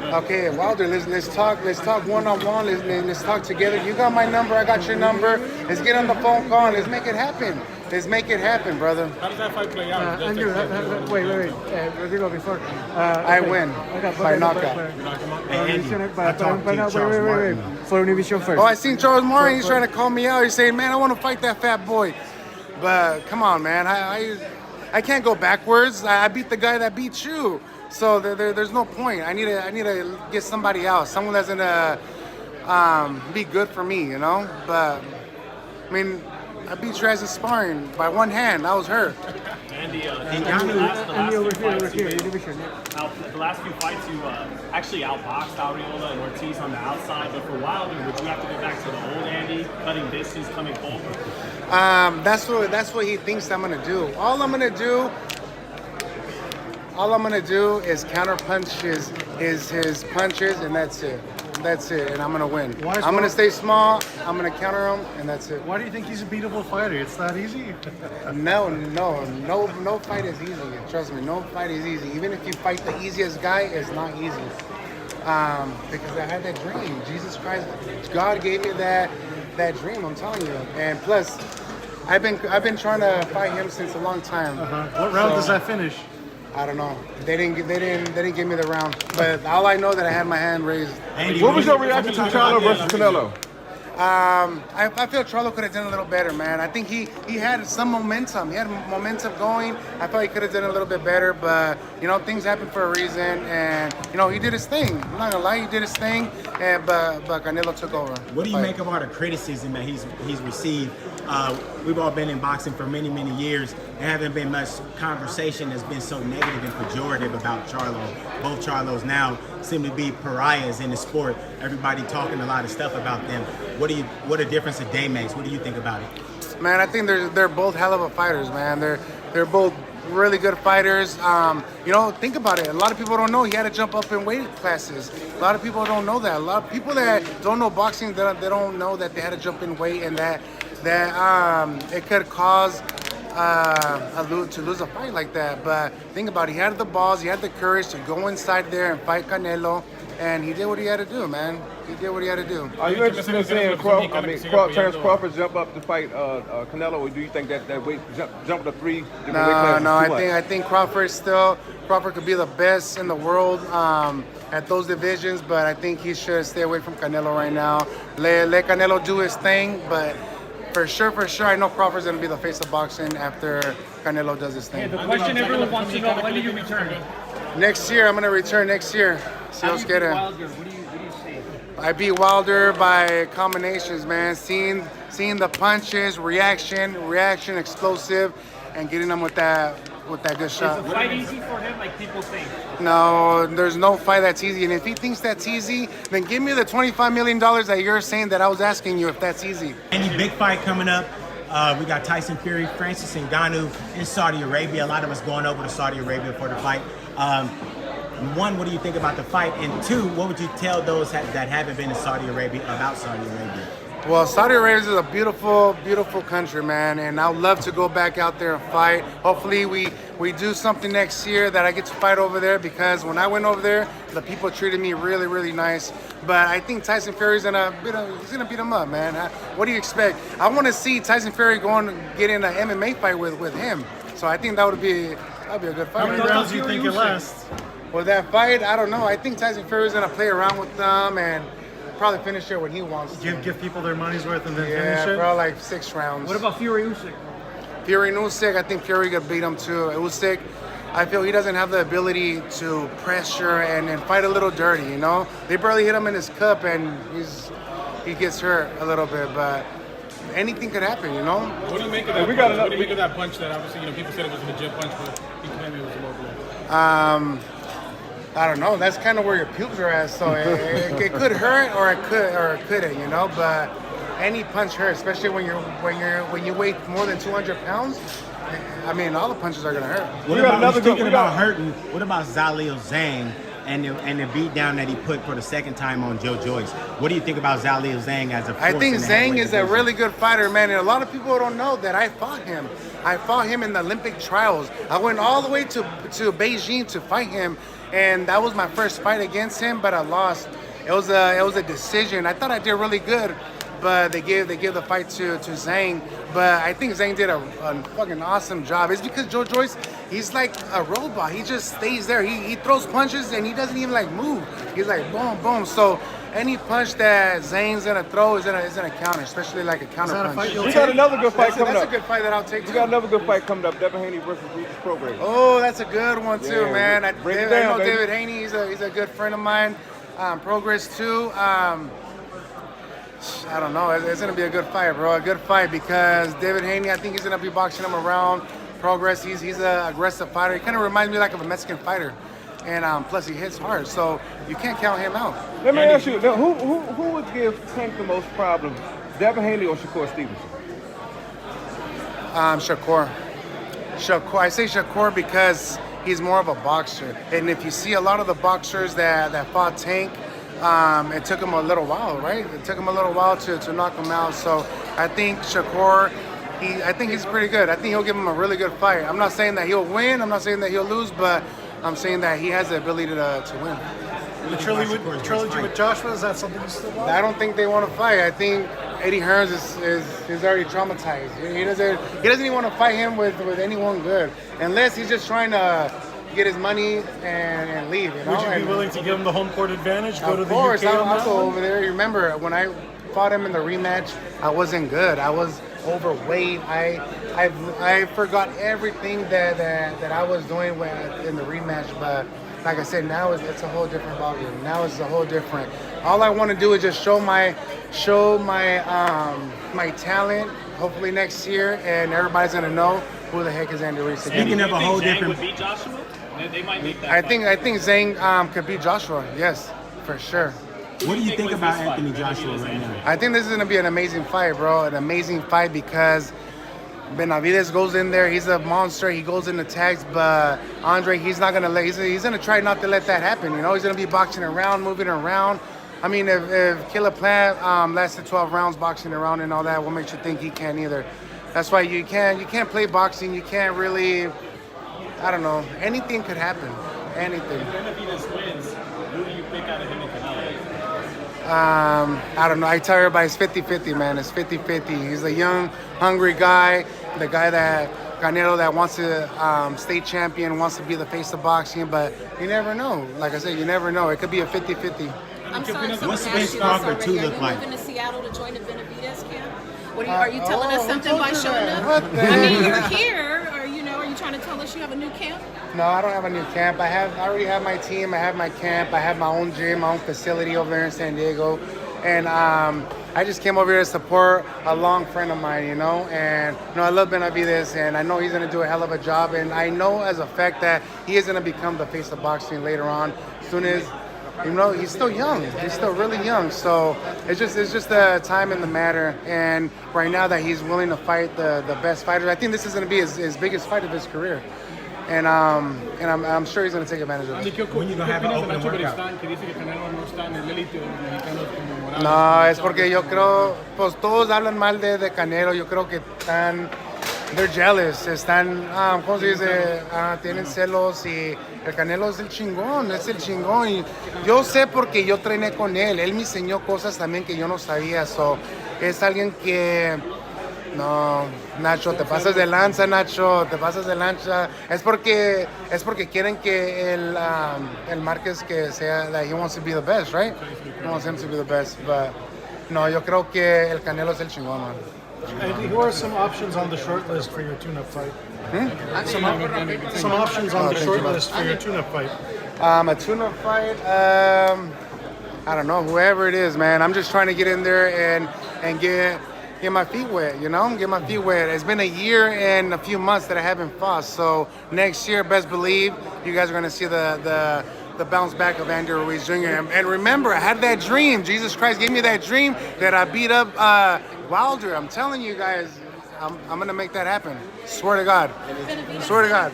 Okay, Wilder, let's talk one-on-one. Let's talk together. You got my number, I got your number. Let's get on the phone call and let's make it happen. Let's make it happen, brother. How does that fight play out? Andrew, wait. Rodrigo, before. I win by knockout. Wait. For Univision first. Oh, I seen Charles Martin. He's trying to call me out. He's saying, man, I want to fight that fat boy. But come on, man. I can't go backwards. I beat the guy that beat you. So there's no point. I need to get somebody else, someone that's gonna be good for me, you know. But I mean, I beat you guys in sparring by one hand. I was hurt. Andy, the last few fights you actually outboxed Arreola and Ortiz on the outside, but for Wilder, would you have to go back to the old Andy, cutting distance, coming forward? That's what he thinks I'm gonna do. All I'm gonna do is counter punch his punches, and that's it. And I'm gonna win. I'm gonna stay small. I'm gonna counter him, and that's it. Why do you think he's a beatable fighter? It's that easy. No fight is easy. Trust me, no fight is easy. Even if you fight the easiest guy, it's not easy. Because I had that dream. Jesus Christ, God gave me that dream. I'm telling you. And plus, I've been trying to fight him since a long time. What round does that finish? I don't know. They didn't give me the round. But all I know that I had my hand raised. Andy, what was your reaction to Charlo versus Canelo? I feel Charlo could have done a little better, man. I think he had some momentum. He had momentum going. I thought he could have done a little bit better, but you know, things happen for a reason, and you know, he did his thing. I'm not gonna lie, he did his thing, but Canelo took over. What do you make of all the criticism that he's received? We've all been in boxing for many years. There haven't been much conversation that's been so negative and pejorative about Charlo. Both Charlos now seem to be pariahs in the sport. Everybody talking a lot of stuff about them. What a difference a day makes. What do you think about it? Man, I think they're both hell of a fighters, man. They're both really good fighters. You know, think about it. A lot of people don't know he had to jump up in weight classes. A lot of people don't know that. A lot of people that don't know boxing, they don't know that they had to jump in weight, and that it could cause to lose a fight like that. But think about it. He had the balls, he had the courage to go inside there and fight Canelo, and he did what he had to do, man. He did what he had to do. Are you interested in seeing Terence Crawford jump up to fight Canelo, or do you think that weight jump to 3 different weight classes? No. I think Crawford could be the best in the world at those divisions, but I think he should stay away from Canelo right now. Let Canelo do his thing, but for sure, I know Crawford's going to be the face of boxing after Canelo does his thing. The question everyone wants to know, when do you return? Next year, I'm going to return next year. How do you beat Wilder? What do you see? I beat Wilder by combinations, man. Seeing the punches, reaction, explosive, and getting them with that good shot. Is the fight easy for him, like people think? No, there's no fight that's easy. And if he thinks that's easy, then give me the $25 million that you're saying that I was asking you if that's easy. Any big fight coming up? We got Tyson Fury, Francis Ngannou in Saudi Arabia. A lot of us going over to Saudi Arabia for the fight. One, what do you think about the fight? And two, what would you tell those that haven't been to Saudi Arabia about Saudi Arabia? Well, Saudi Arabia is a beautiful, beautiful country, man, and I'd love to go back out there and fight. Hopefully we do something next year that I get to fight over there, because when I went over there, the people treated me really, really nice. But I think Tyson Fury's gonna beat him up, man. What do you expect? I want to see Tyson Fury get in an MMA fight with him. So I think that'd be a good fight. How many rounds do you think it lasts? Well, that fight, I don't know. I think Tyson Fury's gonna play around with them and probably finish it when he wants to. Give people their money's worth and then finish it? Yeah, probably like 6 rounds. What about Fury Usyk? Fury and Usyk, I think Fury could beat him too. Usyk, I feel he doesn't have the ability to pressure and fight a little dirty, you know? They barely hit him in his cup and he gets hurt a little bit, but anything could happen, you know? What do you make of that punch? What do you make of that punch that obviously, you know, people said it was a legit punch, but he claimed it was a low blow? I don't know. That's kind of where your pubes are at. So it could hurt or it couldn't, you know. But any punch hurts, especially when you weigh more than 200 pounds. I mean, all the punches are gonna hurt. What about hurting? What about Zalil Zhang and the beat down that he put for the second time on Joyce. What do you think about Zhao Zhang as a force? I think in the Zhang heavyweight is a division? really good fighter, man. And a lot of people don't know that I fought him. I fought him in the Olympic trials. I went all the way to Beijing to fight him, and that was my first fight against him, but I lost. It was a decision. I thought I did really good, but they gave the fight to Zhang. But I think Zhang did a fucking awesome job. It's because Joyce, he's like a robot. He just stays there. He throws punches and he doesn't even like move. He's like boom, boom. So any punch that Zhang's gonna throw is gonna counter, especially like a counter punch. We got another good fight coming That's up. a good fight that I'll take. We got another good fight coming up. Devin Haney versus Ruiz Jr. Oh, that's a good one too, Yeah, man. I bring it know down, baby. David Haney. He's a good friend of mine. Progress too. I don't know. It's gonna be a good fight, bro. A good fight because David Haney, I think he's gonna be boxing him around. Progress, he's an aggressive fighter. He kind of reminds me like of a Mexican fighter, and plus he hits hard, so you can't count him out. Let me ask you, now, who would give Tank the most problems, Devin Haney or Shakur Stevenson? Shakur. I say Shakur because he's more of a boxer, and if you see a lot of the boxers that fought Tank. It took him a little while, right? It took him a little while to knock him out. So I think Shakur, I think he's pretty good. I think he'll give him a really good fight. I'm not saying that he'll win. I'm not saying that he'll lose, but I'm saying that he has the ability to win. The trilogy with Joshua, is that something you still want? I don't think they want to fight. I think Eddie Hearns is already traumatized. He doesn't even want to fight him with anyone good, unless he's just trying to get his money and leave. You know? Would you be willing to give him the home court advantage? Go to Of the course, UK on I'll that go one? over there. You remember when I fought him in the rematch? I wasn't good. I was overweight. I forgot everything that I was doing in the rematch. But like I said, now it's a whole different ballgame. Now it's a whole different. All I want to do is just show my talent. Hopefully next year, and everybody's gonna know who the heck is Andy Ruiz. Speaking of a whole Zhang different. would beat Joshua? They might make that I fight. think Zhang could beat Joshua. Yes, for sure. What do you think was about this fight? Anthony Joshua Benavidez right Andrew? now? I think this is gonna be an amazing fight, bro. An amazing fight because Benavidez goes in there. He's a monster. He goes into tags, but Andre, he's not gonna let. He's gonna try not to let that happen. You know, he's gonna be boxing around, moving around. I mean, if Killer Plant lasted 12 rounds boxing around and all that, what makes you think he can't either? That's why you can't play boxing. You can't really. I don't know. Anything could happen. Anything. If Benavidez wins, who do you pick out of him and Canelo? I don't know. I tell everybody it's 50-50, man. It's 50-50. He's a young, hungry guy. The guy that Canelo that wants to state champion, wants to be the face of boxing. But you never know. Like I said, you never know. It could be a 50-50. I'm sorry, someone What's asked Spence you this Crawford already. 2 Are look you like? moving to Seattle to join the Benavidez camp? Are you telling us something by told you showing that. up? What the I mean, heck? you're here. Are you trying to tell us you have a new camp? No, I don't have a new camp. I already have my team. I have my camp. I have my own gym, my own facility over there in San Diego, and I just came over here to support a long friend of mine, you know. And I love Benavidez, and I know he's gonna do a hell of a job. And I know as a fact that he is gonna become the face of boxing later on, as soon as. He's still young. He's still really young. So it's just the time and the matter. And right now that he's willing to fight the best fighters, I think this is going to be his biggest fight of his career. And I'm sure he's going to take advantage of it. When you gonna have an open workout? No, es porque yo creo, pues todos hablan mal de Canelo. Yo creo que they're jealous, están, ¿cómo se dice? Tienen celos y el Canelo es el chingón. Y yo sé porque yo entrené con él. Él me enseñó cosas también que yo no sabía. So, es alguien que, no, Nacho, te pasas de lanza, Nacho, te pasas de lanza. Es porque quieren que el Márquez que sea, that he wants to be the best, right? He wants him to be the best, but no, yo creo que el Canelo es el chingón, man. And who are some options on the short list for your tune-up fight? Some options on the short list for your tune-up fight. A tune-up fight, I don't know, whoever it is, man. I'm just trying to get in there and get my feet wet, you know? Get my feet wet. It's been a year and a few months that I haven't fought, so next year, best believe, you guys are going to see the bounce back of Andy Ruiz Jr. And remember, I had that dream. Jesus Christ gave me that dream that I beat up Wilder. I'm telling you guys, I'm going to make that happen. Swear to God. Swear to God.